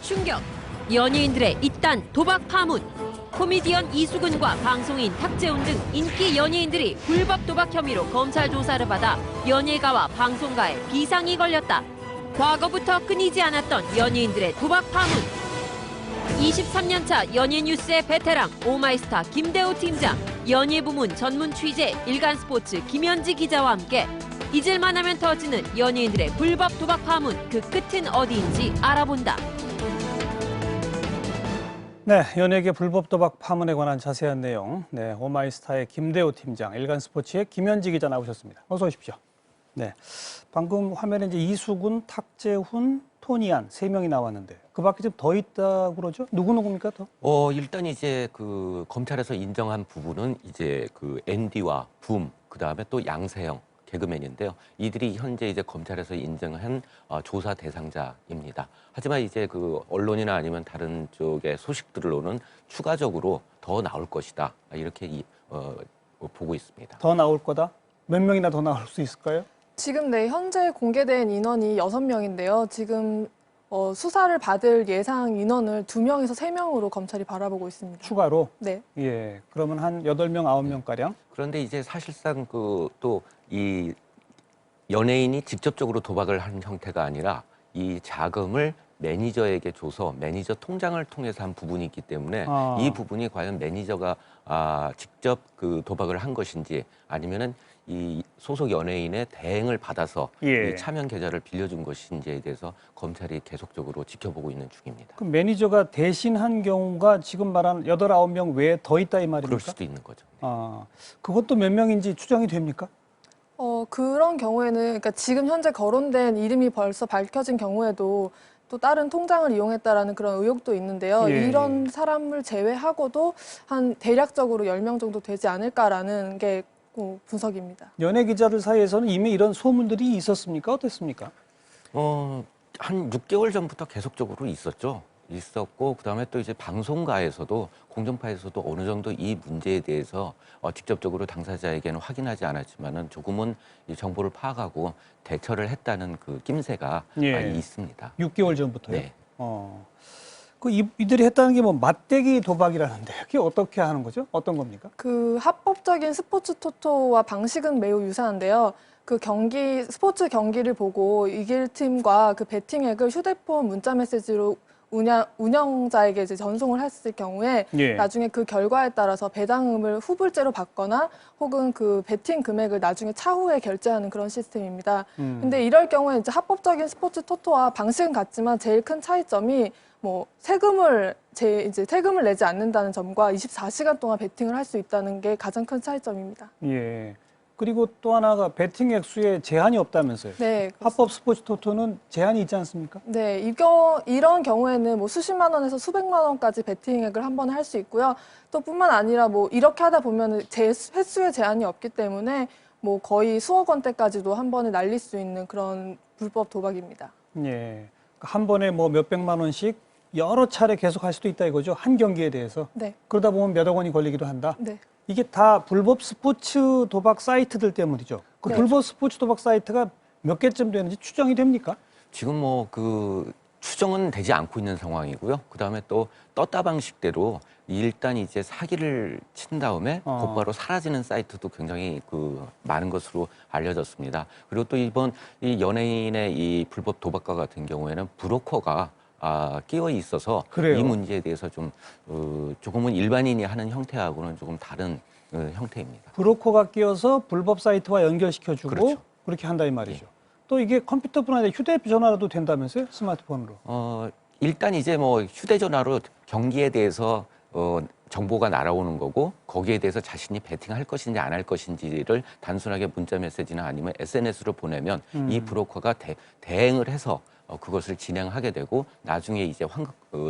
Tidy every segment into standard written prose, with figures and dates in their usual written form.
충격! 연예인들의 잇단 도박 파문! 코미디언 이수근과 방송인 탁재훈 등 인기 연예인들이 불법 도박 혐의로 검찰 조사를 받아 연예가와 방송가에 비상이 걸렸다. 과거부터 끊이지 않았던 연예인들의 도박 파문! 23년차 연예뉴스의 베테랑 오마이스타 김대호 팀장, 연예부문 전문 취재 일간스포츠 김현지 기자와 함께 잊을만 하면 터지는 연예인들의 불법 도박 파문, 그 끝은 어디인지 알아본다. 네, 연예계 불법 도박 파문에 관한 자세한 내용, 오마이스타의 김대호 팀장, 일간스포츠의 김현지 기자 나오셨습니다. 어서 오십시오. 네, 방금 화면에 이제 이수근, 탁재훈, 토니안 세 명이 나왔는데 그 밖에 좀 더 있다고 그러죠? 누구입니까 더? 일단 이제 그 검찰에서 인정한 부분은 이제 그 앤디와 붐, 그 다음에 또 양세형 개그맨인데요. 이들이 현재 이제 검찰에서 인정한 조사 대상자입니다. 하지만 이제 그 언론이나 아니면 다른 쪽의 소식들로는 추가적으로 더 나올 것이다. 이렇게 보고 있습니다. 더 나올 거다? 몇 명이나 더 나올 수 있을까요? 지금 현재 공개된 인원이 6명인데요. 지금 수사를 받을 예상 인원을 2명에서 3명으로 검찰이 바라보고 있습니다. 추가로? 네. 예, 그러면 한 8명, 9명가량? 그런데 이제 사실상 또 이 연예인이 직접적으로 도박을 하는 형태가 아니라 이 자금을 매니저에게 줘서 매니저 통장을 통해서 한 부분이 있기 때문에 이 부분이 과연 매니저가 직접 그 도박을 한 것인지 아니면은 이 소속 연예인의 대행을 받아서 이 차명 계좌를 빌려준 것인지에 대해서 검찰이 계속적으로 지켜보고 있는 중입니다. 그럼 매니저가 대신한 경우가 지금 말한 8, 9명 외에 더 있다 이 말입니까? 그럴 수도 있는 거죠. 그것도 몇 명인지 추정이 됩니까? 그런 경우에는 그러니까 지금 현재 거론된 이름이 벌써 밝혀진 경우에도 또 다른 통장을 이용했다라는 그런 의혹도 있는데요. 이런 사람을 제외하고도 한 대략적으로 10명 정도 되지 않을까라는 게 분석입니다. 연예 기자들 사이에서는 이미 이런 소문들이 있었습니까? 어땠습니까? 한 6개월 전부터 계속적으로 있었고 그다음에 또 이제 방송가에서도 공정파에서도 어느 정도 이 문제에 대해서 직접적으로 당사자에게는 확인하지 않았지만은 조금은 이 정보를 파악하고 대처를 했다는 그 낌새가 있습니다. 6개월 전부터요? 네. 이들이 했다는 게 뭐 맞대기 도박이라는데 그게 어떻게 하는 거죠? 어떤 겁니까? 그 합법적인 스포츠 토토와 방식은 매우 유사한데요. 그 스포츠 경기를 보고 이길 팀과 그 베팅액을 휴대폰 문자 메시지로 운영자에게 이제 전송을 했을 경우에 나중에 그 결과에 따라서 배당금을 후불제로 받거나 혹은 그 베팅 금액을 나중에 차후에 결제하는 그런 시스템입니다. 근데 이럴 경우에 이제 합법적인 스포츠 토토와 방식은 같지만 제일 큰 차이점이 세금을 내지 않는다는 점과 24시간 동안 베팅을 할 수 있다는 게 가장 큰 차이점입니다. 예. 그리고 또 하나가 베팅 액수에 제한이 없다면서요? 네. 합법 스포츠 토토는 제한이 있지 않습니까? 네, 이런 경우에는 수십만 원에서 수백만 원까지 베팅액을 한 번에 할 수 있고요. 또 뿐만 아니라 이렇게 하다 보면 횟수에 제한이 없기 때문에 거의 수억 원대까지도 한 번에 날릴 수 있는 그런 불법 도박입니다. 예. 한 번에 몇백만 원씩 여러 차례 계속 할 수도 있다 이거죠? 한 경기에 대해서? 네. 그러다 보면 몇억 원이 걸리기도 한다? 네. 이게 다 불법 스포츠 도박 사이트들 때문이죠. 그 불법 스포츠 도박 사이트가 몇 개쯤 되는지 추정이 됩니까? 지금 그 추정은 되지 않고 있는 상황이고요. 그다음에 또 떴다 방식대로 일단 이제 사기를 친 다음에 곧바로 사라지는 사이트도 굉장히 많은 것으로 알려졌습니다. 그리고 또 이번 이 연예인의 이 불법 도박과 같은 경우에는 브로커가 끼어 있어서 그래요. 이 문제에 대해서 조금은 일반인이 하는 형태하고는 조금 다른 형태입니다. 브로커가 끼어서 불법 사이트와 연결시켜주고 그렇죠. 그렇게 한다 이 말이죠. 또 이게 컴퓨터뿐 아니라 휴대전화로도 된다면서요? 스마트폰으로. 일단 이제 휴대전화로 경기에 대해서 정보가 날아오는 거고 거기에 대해서 자신이 베팅할 것인지 안 할 것인지를 단순하게 문자 메시지나 아니면 SNS로 보내면 이 브로커가 대행을 해서 그것을 진행하게 되고 나중에 이제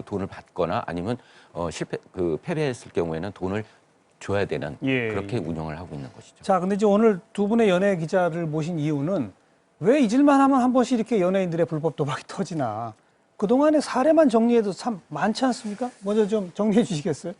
돈을 받거나 아니면 패배했을 경우에는 돈을 줘야 되는 그렇게 운영을 하고 있는 것이죠. 자, 근데 이제 오늘 두 분의 연예 기자를 모신 이유는 왜 잊을만 하면 한 번씩 이렇게 연예인들의 불법 도박이 터지나. 그동안의 사례만 정리해도 참 많지 않습니까? 먼저 좀 정리해 주시겠어요?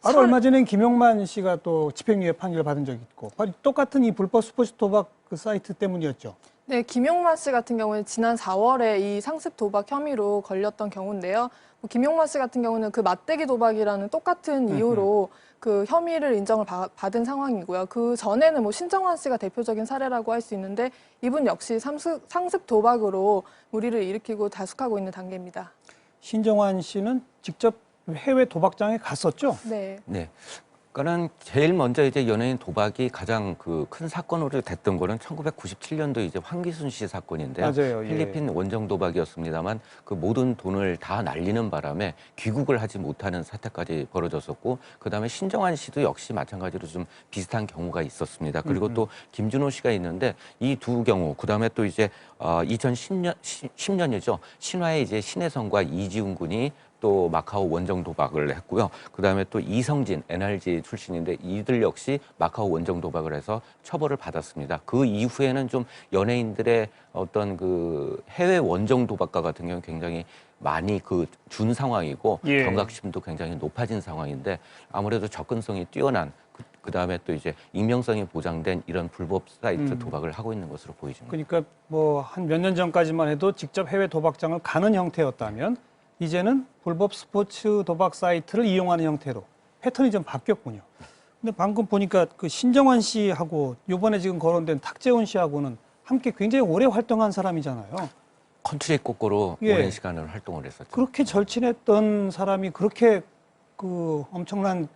바로 얼마 전엔 김용만 씨가 또 집행유예 판결을 받은 적이 있고 똑같은 이 불법 스포츠 도박 그 사이트 때문이었죠. 네, 김용만 씨 같은 경우는 지난 4월에 이 상습 도박 혐의로 걸렸던 경우인데요. 김용만 씨 같은 경우는 그 맞대기 도박이라는 똑같은 이유로 그 혐의를 인정을 받은 상황이고요. 그 전에는 뭐 신정환 씨가 대표적인 사례라고 할 수 있는데 이분 역시 상습 도박으로 무리를 일으키고 다숙하고 있는 단계입니다. 신정환 씨는 직접 해외 도박장에 갔었죠? 네. 네. 그러니까는 제일 먼저 이제 연예인 도박이 가장 그 큰 사건으로 됐던 거는 1997년도 이제 황기순 씨 사건인데요. 맞아요. 예. 필리핀 원정 도박이었습니다만 그 모든 돈을 다 날리는 바람에 귀국을 하지 못하는 사태까지 벌어졌었고, 그다음에 신정환 씨도 역시 마찬가지로 좀 비슷한 경우가 있었습니다. 그리고 또 김준호 씨가 있는데 이 두 경우, 그다음에 또 이제 10년이죠. 신화의 이제 신혜성과 이지훈 군이 또 마카오 원정 도박을 했고요. 그다음에 또 이성진 NRG 출신인데 이들 역시 마카오 원정 도박을 해서 처벌을 받았습니다. 그 이후에는 좀 연예인들의 어떤 그 해외 원정 도박과 같은 경우는 굉장히 많이 그 준 상황이고 예. 경각심도 굉장히 높아진 상황인데 아무래도 접근성이 뛰어난 그다음에 또 이제 익명성이 보장된 이런 불법 사이트 도박을 하고 있는 것으로 보이집니다. 그러니까 뭐 한 몇 년 전까지만 해도 직접 해외 도박장을 가는 형태였다면 이제는 불법 스포츠 도박 사이트를 이용하는 형태로 패턴이 좀 바뀌었군요. 근데 방금 보니까 그 신정환 씨하고 이번에 지금 거론된 탁재훈 씨하고는 함께 굉장히 오래 활동한 사람이잖아요. 컨트리 꼬꼬로 예. 오랜 시간을 활동을 했었죠. 그렇게 절친했던 사람이 그렇게 그 엄청난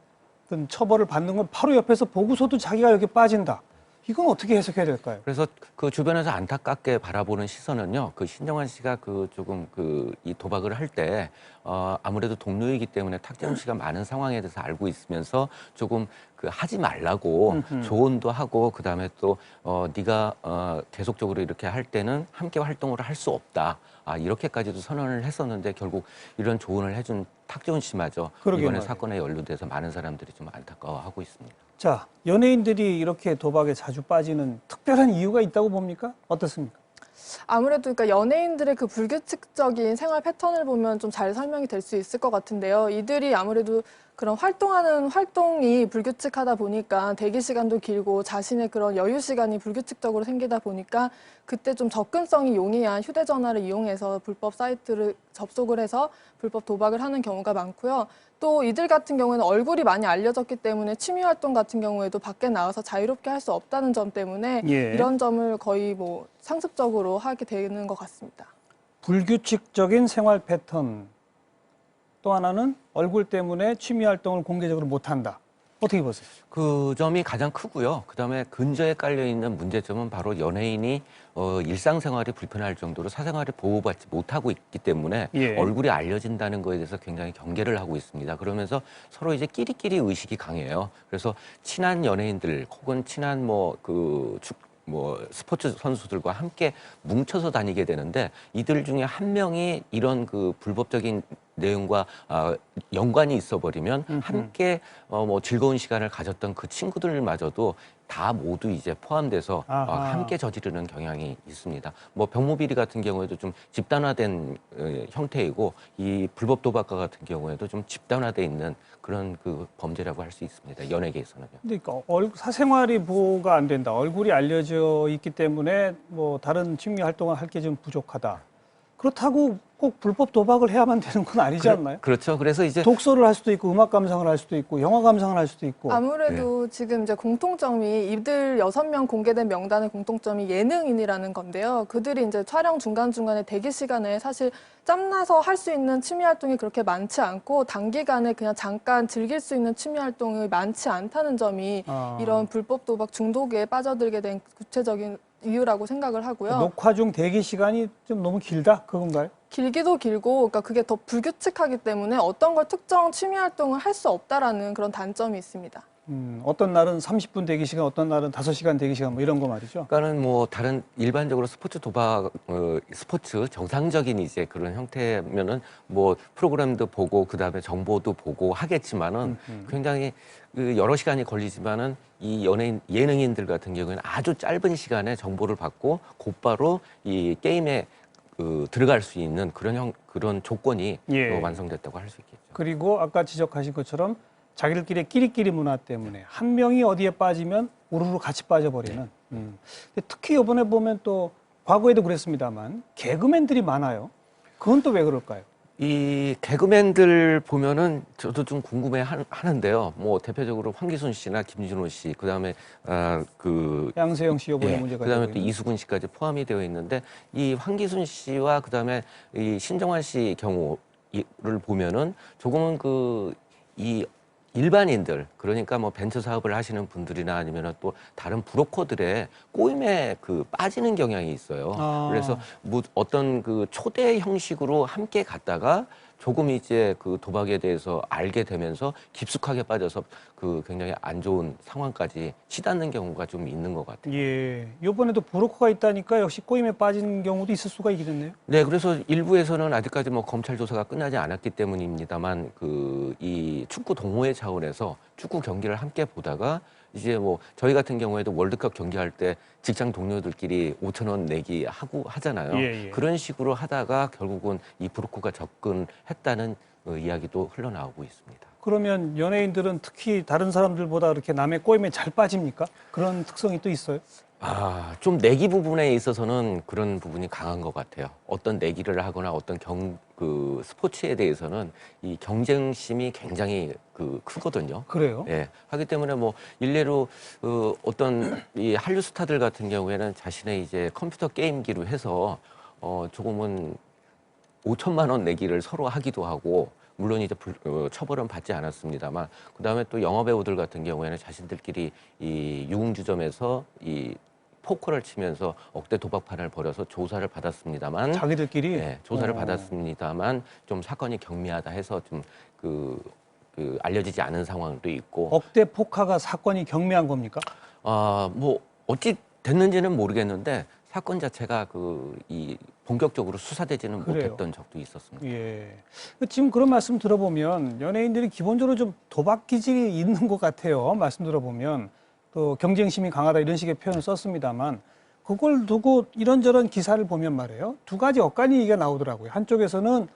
어떤 처벌을 받는 걸 바로 옆에서 보고서도 자기가 여기 빠진다. 이건 어떻게 해석해야 될까요? 그래서 그 주변에서 안타깝게 바라보는 시선은요, 그 신정환 씨가 그 조금 그 이 도박을 할 때 아무래도 동료이기 때문에 탁재훈 씨가 많은 상황에 대해서 알고 있으면서 조금 그 하지 말라고 조언도 하고, 그 다음에 또 네가 계속적으로 이렇게 할 때는 함께 활동을 할 수 없다. 이렇게까지도 선언을 했었는데 결국 이런 조언을 해준 탁재훈 씨마저 그러게요, 이번에 말이에요. 사건에 연루돼서 많은 사람들이 좀 안타까워하고 있습니다. 자, 연예인들이 이렇게 도박에 자주 빠지는 특별한 이유가 있다고 봅니까? 어떻습니까? 아무래도 그러니까 연예인들의 그 불규칙적인 생활 패턴을 보면 좀 잘 설명이 될 수 있을 것 같은데요. 이들이 아무래도 그런 활동하는 활동이 불규칙하다 보니까 대기 시간도 길고 자신의 그런 여유 시간이 불규칙적으로 생기다 보니까 그때 좀 접근성이 용이한 휴대전화를 이용해서 불법 사이트를 접속을 해서 불법 도박을 하는 경우가 많고요. 또 이들 같은 경우에는 얼굴이 많이 알려졌기 때문에 취미 활동 같은 경우에도 밖에 나와서 자유롭게 할 수 없다는 점 때문에 예. 이런 점을 거의 뭐 상습적으로 하게 되는 것 같습니다. 불규칙적인 생활 패턴. 또 하나는 얼굴 때문에 취미 활동을 공개적으로 못한다. 어떻게 보세요? 그 점이 가장 크고요. 그다음에 근저에 깔려 있는 문제점은 바로 연예인이 일상생활이 불편할 정도로 사생활을 보호받지 못하고 있기 때문에 예. 얼굴이 알려진다는 거에 대해서 굉장히 경계를 하고 있습니다. 그러면서 서로 이제 끼리끼리 의식이 강해요. 그래서 친한 연예인들 혹은 친한 스포츠 선수들과 함께 뭉쳐서 다니게 되는데 이들 중에 한 명이 이런 그 불법적인 내용과 연관이 있어버리면 함께 즐거운 시간을 가졌던 그 친구들마저도 다 모두 이제 포함돼서 함께 저지르는 경향이 있습니다. 뭐 병모비리 같은 경우에도 좀 집단화된 형태이고 이 불법 도박과 같은 경우에도 좀 집단화돼 있는 그런 그 범죄라고 할 수 있습니다. 연예계에서는요. 그러니까 사생활이 보호가 안 된다. 얼굴이 알려져 있기 때문에 뭐 다른 취미 활동을 할 게 좀 부족하다. 그렇다고 꼭 불법 도박을 해야만 되는 건 아니지 않나요? 그렇죠. 그래서 이제 독서를 할 수도 있고 음악 감상을 할 수도 있고 영화 감상을 할 수도 있고. 아무래도 지금 이제 공통점이 이들 6명 공개된 명단의 공통점이 예능인이라는 건데요. 그들이 이제 촬영 중간중간에 대기 시간에 사실 짬나서 할 수 있는 취미 활동이 그렇게 많지 않고 단기간에 그냥 잠깐 즐길 수 있는 취미 활동이 많지 않다는 점이 이런 불법 도박 중독에 빠져들게 된 구체적인 이유라고 생각을 하고요. 녹화 중 대기 시간이 좀 너무 길다? 그건가요? 길기도 길고, 그러니까 그게 더 불규칙하기 때문에 어떤 걸 특정 취미 활동을 할 수 없다라는 그런 단점이 있습니다. 어떤 날은 30분 대기 시간, 어떤 날은 5시간 대기 시간 뭐 이런 거 말이죠. 그러니까는 뭐 다른 일반적으로 스포츠 도박, 스포츠 정상적인 이제 그런 형태면은 뭐 프로그램도 보고 그다음에 정보도 보고 하겠지만은 굉장히 여러 시간이 걸리지만은 이 예능인들 같은 경우에는 아주 짧은 시간에 정보를 받고 곧바로 이 게임에 들어갈 수 있는 그런 조건이 완성됐다고 할 수 있겠죠. 그리고 아까 지적하신 것처럼 자기들끼리 끼리끼리 문화 때문에 한 명이 어디에 빠지면 우르르 같이 빠져버리는. 근데 특히 이번에 보면 또 과거에도 그랬습니다만 개그맨들이 많아요. 그건 또 왜 그럴까요? 이 개그맨들 보면은 저도 좀 궁금해 하는데요. 뭐 대표적으로 황기순 씨나 김준호 씨, 그다음에 양세형 씨 요번에 예, 문제가 그다음에 되고 또 있는. 이수근 씨까지 포함이 되어 있는데 이 황기순 씨와 그다음에 이 신정환 씨 경우를 보면은 조금은 이 일반인들, 그러니까 뭐 벤처 사업을 하시는 분들이나 아니면 또 다른 브로커들의 꼬임에 빠지는 경향이 있어요. 아. 그래서 뭐 어떤 초대 형식으로 함께 갔다가 조금 이제 도박에 대해서 알게 되면서 깊숙하게 빠져서 굉장히 안 좋은 상황까지 치닫는 경우가 좀 있는 것 같아요. 예, 이번에도 브로커가 있다니까 역시 꼬임에 빠진 경우도 있을 수가 있겠네요. 네, 그래서 일부에서는 아직까지 뭐 검찰 조사가 끝나지 않았기 때문입니다만 이 축구 동호회 차원에서 축구 경기를 함께 보다가 이제 뭐 저희 같은 경우에도 월드컵 경기할 때 직장 동료들끼리 5,000원 내기 하잖아요. 예, 예. 그런 식으로 하다가 결국은 이 브로커가 접근했다는 이야기도 흘러나오고 있습니다. 그러면 연예인들은 특히 다른 사람들보다 그렇게 남의 꼬임에 잘 빠집니까? 그런 특성이 또 있어요? 좀 내기 부분에 있어서는 그런 부분이 강한 것 같아요. 어떤 내기를 하거나 어떤 스포츠에 대해서는 이 경쟁심이 굉장히 크거든요. 그래요? 예. 하기 때문에 뭐 일례로 어떤 이 한류 스타들 같은 경우에는 자신의 이제 컴퓨터 게임기로 해서 조금은 5천만 원 내기를 서로 하기도 하고, 물론 이제 처벌은 받지 않았습니다만, 그다음에 또 영화 배우들 같은 경우에는 자신들끼리 이 유흥주점에서 이 포커를 치면서 억대 도박판을 벌여서 조사를 받았습니다만, 자기들끼리? 네, 조사를 받았습니다만 좀 사건이 경미하다 해서 좀 알려지지 않은 상황도 있고. 억대 포카가 사건이 경미한 겁니까? 뭐 어찌 됐는지는 모르겠는데 사건 자체가 이 본격적으로 수사되지는 그래요. 못했던 적도 있었습니다. 예. 지금 그런 말씀 들어보면 연예인들이 기본적으로 좀 도박 기질이 있는 것 같아요. 말씀 들어보면 또 경쟁심이 강하다 이런 식의 표현을 썼습니다만, 그걸 두고 이런저런 기사를 보면 말이에요. 두 가지 엇갈린 얘기가 나오더라고요. 한쪽에서는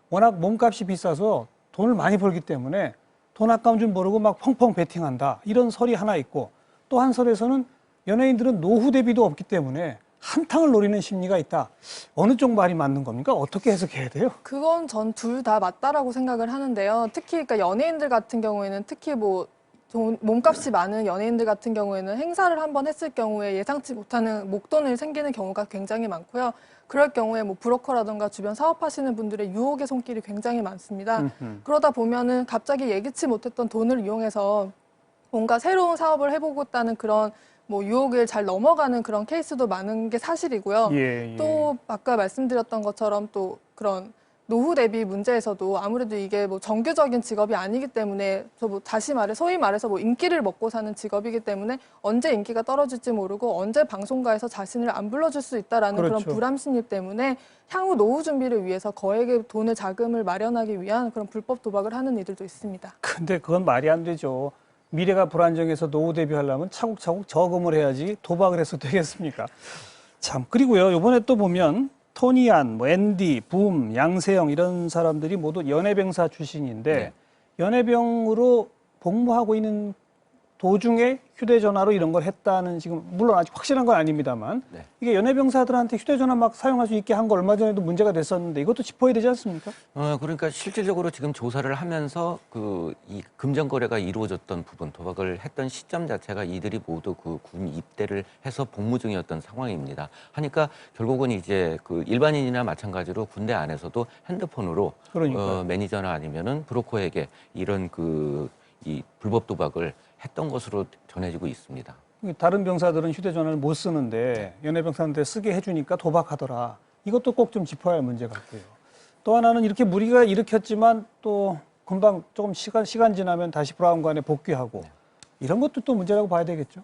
워낙 몸값이 비싸서 돈을 많이 벌기 때문에 돈 아까운 줄 모르고 막 펑펑 베팅한다, 이런 설이 하나 있고, 또 한 설에서는 연예인들은 노후 대비도 없기 때문에 한탕을 노리는 심리가 있다. 어느 쪽 말이 맞는 겁니까? 어떻게 해석해야 돼요? 그건 전 둘 다 맞다라고 생각을 하는데요. 특히 그러니까 연예인들 같은 경우에는 특히 뭐 몸값이 많은 연예인들 같은 경우에는 행사를 한번 했을 경우에 예상치 못하는 목돈이 생기는 경우가 굉장히 많고요. 그럴 경우에 뭐 브로커라든가 주변 사업하시는 분들의 유혹의 손길이 굉장히 많습니다. 그러다 보면은 갑자기 예기치 못했던 돈을 이용해서 뭔가 새로운 사업을 해보겠다는 그런 뭐 유혹을 잘 넘어가는 그런 케이스도 많은 게 사실이고요. 예, 예. 또 아까 말씀드렸던 것처럼 또 그런 노후 대비 문제에서도 아무래도 이게 뭐 정규적인 직업이 아니기 때문에 뭐 다시 말해 소위 말해서 뭐 인기를 먹고 사는 직업이기 때문에 언제 인기가 떨어질지 모르고 언제 방송가에서 자신을 안 불러줄 수 있다라는 그렇죠. 그런 불안 심리 때문에 향후 노후 준비를 위해서 거액의 돈을 자금을 마련하기 위한 그런 불법 도박을 하는 이들도 있습니다. 근데 그건 말이 안 되죠. 미래가 불안정해서 노후 대비하려면 차곡차곡 저금을 해야지 도박을 해서 되겠습니까? 참, 그리고요, 이번에 또 보면 토니안, 뭐 앤디, 붐, 양세형 이런 사람들이 모두 연예병사 출신인데, 네. 연예병으로 복무하고 있는 도중에 휴대전화로 이런 걸 했다는, 지금 물론 아직 확실한 건 아닙니다만, 네. 이게 연예병사들한테 휴대전화 막 사용할 수 있게 한 거 얼마 전에도 문제가 됐었는데, 이것도 짚어야 되지 않습니까? 그러니까 실질적으로 지금 조사를 하면서 이 금전 거래가 이루어졌던 부분, 도박을 했던 시점 자체가 이들이 모두 군 입대를 해서 복무 중이었던 상황입니다. 하니까 결국은 이제 일반인이나 마찬가지로 군대 안에서도 핸드폰으로 그러니까요. 매니저나 아니면은 브로커에게 이런 이 불법 도박을 했던 것으로 전해지고 있습니다. 다른 병사들은 휴대전화를 못 쓰는데 연예병사한테 쓰게 해주니까 도박하더라. 이것도 꼭 좀 짚어야 할 문제 같고요. 또 하나는 이렇게 무리가 일으켰지만 또 금방 조금 시간 지나면 다시 브라운관에 복귀하고, 이런 것도 또 문제라고 봐야 되겠죠.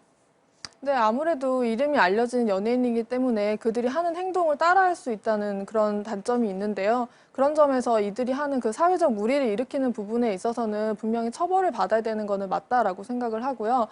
네, 아무래도 이름이 알려진 연예인이기 때문에 그들이 하는 행동을 따라할 수 있다는 그런 단점이 있는데요. 그런 점에서 이들이 하는 그 사회적 무리를 일으키는 부분에 있어서는 분명히 처벌을 받아야 되는 거는 맞다라고 생각을 하고요.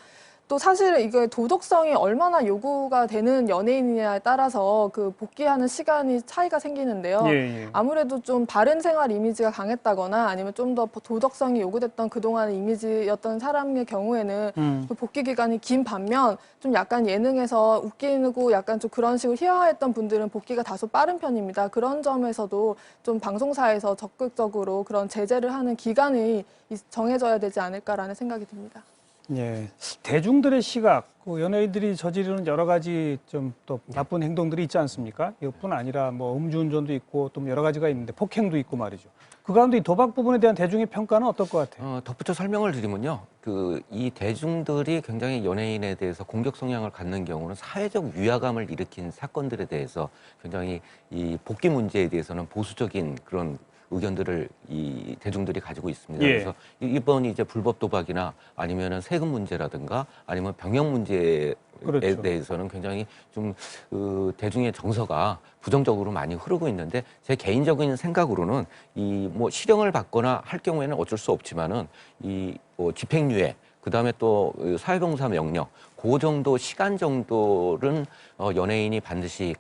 또 사실 이게 도덕성이 얼마나 요구가 되는 연예인이냐에 따라서 그 복귀하는 시간이 차이가 생기는데요. 예. 아무래도 좀 바른 생활 이미지가 강했다거나 아니면 좀 더 도덕성이 요구됐던 그동안의 이미지였던 사람의 경우에는 그 복귀 기간이 긴 반면 좀 약간 예능에서 웃기고 약간 좀 그런 식으로 희화했던 분들은 복귀가 다소 빠른 편입니다. 그런 점에서도 좀 방송사에서 적극적으로 그런 제재를 하는 기간이 정해져야 되지 않을까라는 생각이 듭니다. 예, 대중들의 시각, 그 연예인들이 저지르는 여러 가지 좀 또 나쁜 행동들이 있지 않습니까? 이것뿐 아니라 뭐 음주운전도 있고 또 여러 가지가 있는데 폭행도 있고 말이죠. 그 가운데 이 도박 부분에 대한 대중의 평가는 어떨 것 같아요? 덧붙여 설명을 드리면요. 이 대중들이 굉장히 연예인에 대해서 공격 성향을 갖는 경우는 사회적 위화감을 일으킨 사건들에 대해서 굉장히 이 복귀 문제에 대해서는 보수적인 그런 의견들을 이 대중들이 가지고 있습니다. 예. 그래서 이번 이제 불법 도박이나 아니면은 세금 문제라든가 아니면 병역 문제에 그렇죠. 대해서는 굉장히 좀 대중의 정서가 부정적으로 많이 흐르고 있는데 제 개인적인 생각으로는 이 뭐 실형을 받거나 할 경우에는 어쩔 수 없지만은 이 집행유예 그다음에 또 사회봉사 명령 그 정도 시간 정도는 연예인이 반드시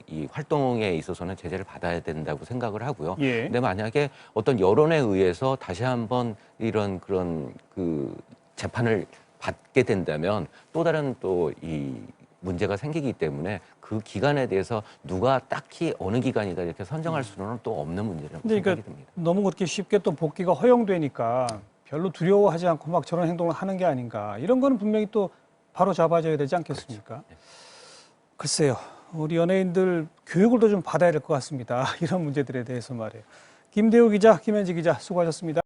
이 활동에 있어서는 제재를 받아야 된다고 생각을 하고요. 예. 근데 만약에 어떤 여론에 의해서 다시 한번 이런 그런 재판을 받게 된다면 또 다른 또 이 문제가 생기기 때문에 그 기간에 대해서 누가 딱히 어느 기간이다 이렇게 선정할 수는 또 없는 문제라고 근데 생각이 그러니까 듭니다. 너무 그렇게 쉽게 또 복귀가 허용되니까 별로 두려워하지 않고 막 저런 행동을 하는 게 아닌가. 이런 거는 분명히 또 바로 잡아줘야 되지 않겠습니까? 그렇죠. 글쎄요. 우리 연예인들 교육을 더 좀 받아야 될 것 같습니다. 이런 문제들에 대해서 말이에요. 김대우 기자, 김현지 기자 수고하셨습니다.